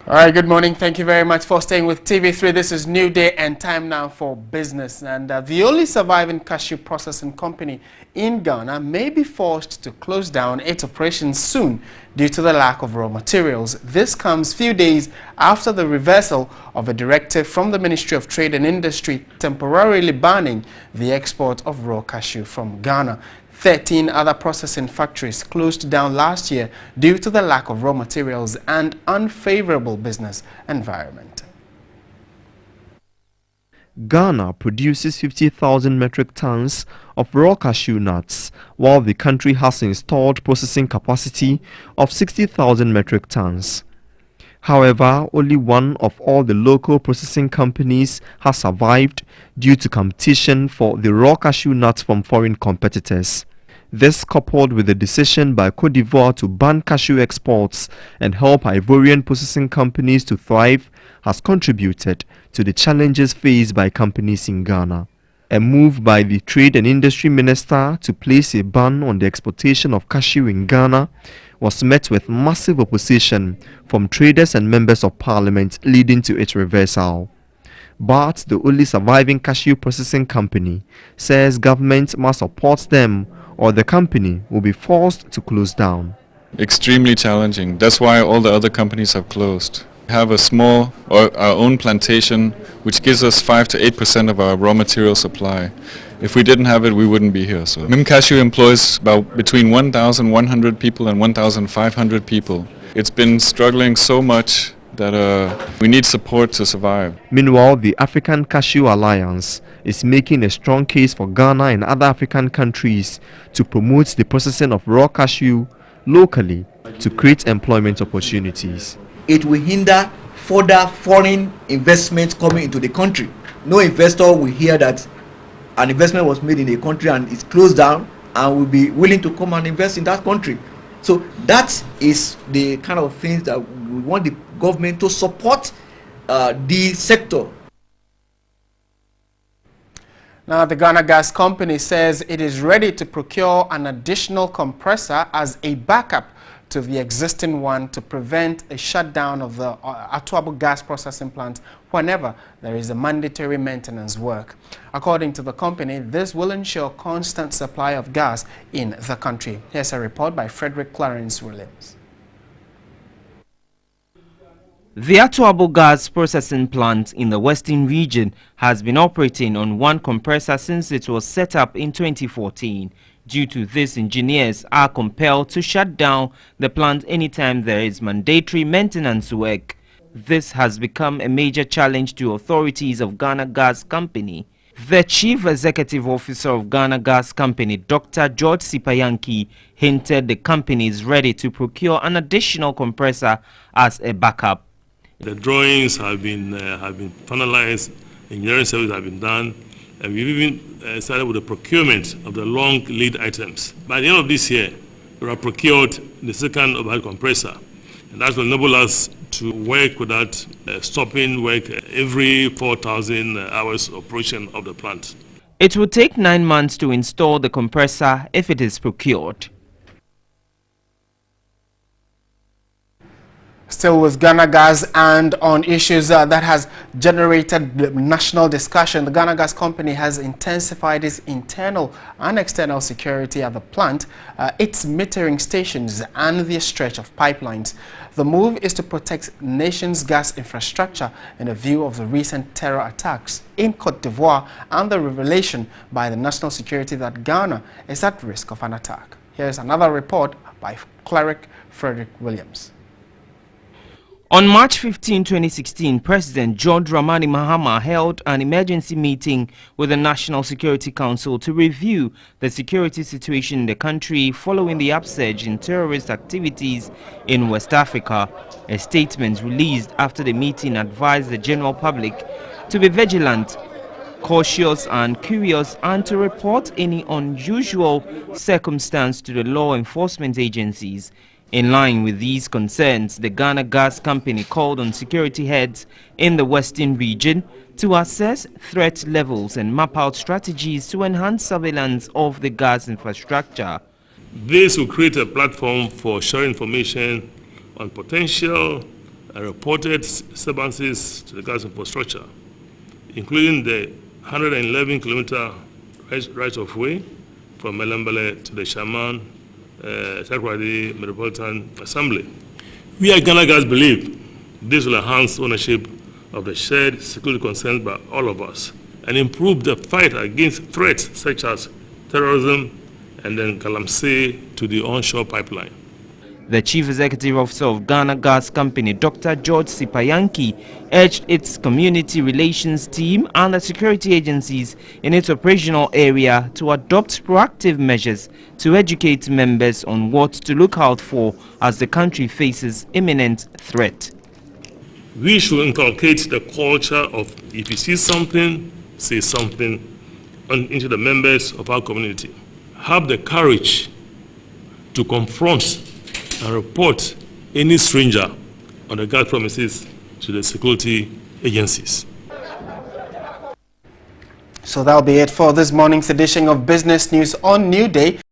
All right, good morning. Thank you very much for staying with TV3. This is New Day and time now for business. And the only surviving cashew processing company in Ghana may be forced to close down its operations soon due to the lack of raw materials. This comes few days after the reversal of a directive from the Ministry of Trade and Industry temporarily banning the export of raw cashew from Ghana. 13 other processing factories closed down last year due to the lack of raw materials and unfavorable business environment. Ghana produces 50,000 metric tons of raw cashew nuts, while the country has installed processing capacity of 60,000 metric tons. However, only one of all the local processing companies has survived due to competition for the raw cashew nuts from foreign competitors. This, coupled with the decision by Côte d'Ivoire to ban cashew exports and help Ivorian processing companies to thrive, has contributed to the challenges faced by companies in Ghana. A move by the Trade and Industry Minister to place a ban on the exportation of cashew in Ghana was met with massive opposition from traders and members of parliament, leading to its reversal. But the only surviving cashew processing company says government must support them or the company will be forced to close down. Extremely challenging. That's why all the other companies have closed. We have a small or our own plantation which gives us 5 to 8% of our raw material supply. If we didn't have it, we wouldn't be here. So MIM Cashew employs about between 1,100 people and 1,500 people. It's been struggling so much that we need support to survive. Meanwhile, the African Cashew Alliance is making a strong case for Ghana and other African countries to promote the processing of raw cashew locally to create employment opportunities. It will hinder further foreign investment coming into the country. No investor will hear that an investment was made in a country and it's closed down and will be willing to come and invest in that country. So that is the kind of things that we want the government to support the sector. Now, the Ghana Gas Company says it is ready to procure an additional compressor as a backup to the existing one to prevent a shutdown of the Atuabo gas processing plant whenever there is a mandatory maintenance work. According to the company, this will ensure constant supply of gas in the country. Here's a report by Frederick Clarence Williams. The Atuabo gas processing plant in the western region has been operating on one compressor since it was set up in 2014. Due to this, engineers are compelled to shut down the plant anytime there is mandatory maintenance work. This has become a major challenge to authorities of Ghana Gas Company. The Chief Executive Officer of Ghana Gas Company, Dr. George Sipayanki, hinted the company is ready to procure an additional compressor as a backup. The drawings have been finalized, engineering service have been done, and we've even started with the procurement of the long lead items. By the end of this year, we have procured the second overhead compressor, and that will enable us to work without stopping work every 4,000 hours operation of the plant. It will take 9 months to install the compressor if it is procured. Still with Ghana Gas and on issues that has generated national discussion, the Ghana Gas Company has intensified its internal and external security at the plant, its metering stations and the stretch of pipelines. The move is to protect the nation's gas infrastructure in a view of the recent terror attacks in Côte d'Ivoire and the revelation by the national security that Ghana is at risk of an attack. Here's another report by cleric Frederick Williams. On March 15, 2016, President John Dramani Mahama held an emergency meeting with the National Security Council to review the security situation in the country following the upsurge in terrorist activities in West Africa. A statement released after the meeting advised the general public to be vigilant, cautious and curious, and to report any unusual circumstance to the law enforcement agencies. In line with these concerns, the Ghana Gas Company called on security heads in the western region to assess threat levels and map out strategies to enhance surveillance of the gas infrastructure. This will create a platform for sharing information on potential reported disturbances to the gas infrastructure, including the 111-kilometer right-of-way from Melambele to the Shaman Takrady Metropolitan Assembly. We at Ghana Gas believe this will enhance ownership of the shared security concerns by all of us and improve the fight against threats such as terrorism and then Galamsey to the onshore pipeline. The Chief Executive Officer of Ghana Gas Company, Dr. George Sipayanki, urged its community relations team and the security agencies in its operational area to adopt proactive measures to educate members on what to look out for as the country faces imminent threat. We should inculcate the culture of if you see something, say something into the members of our community. Have the courage to confront and report any stranger on the gas premises to the security agencies. So that'll be it for this morning's edition of Business News on New Day.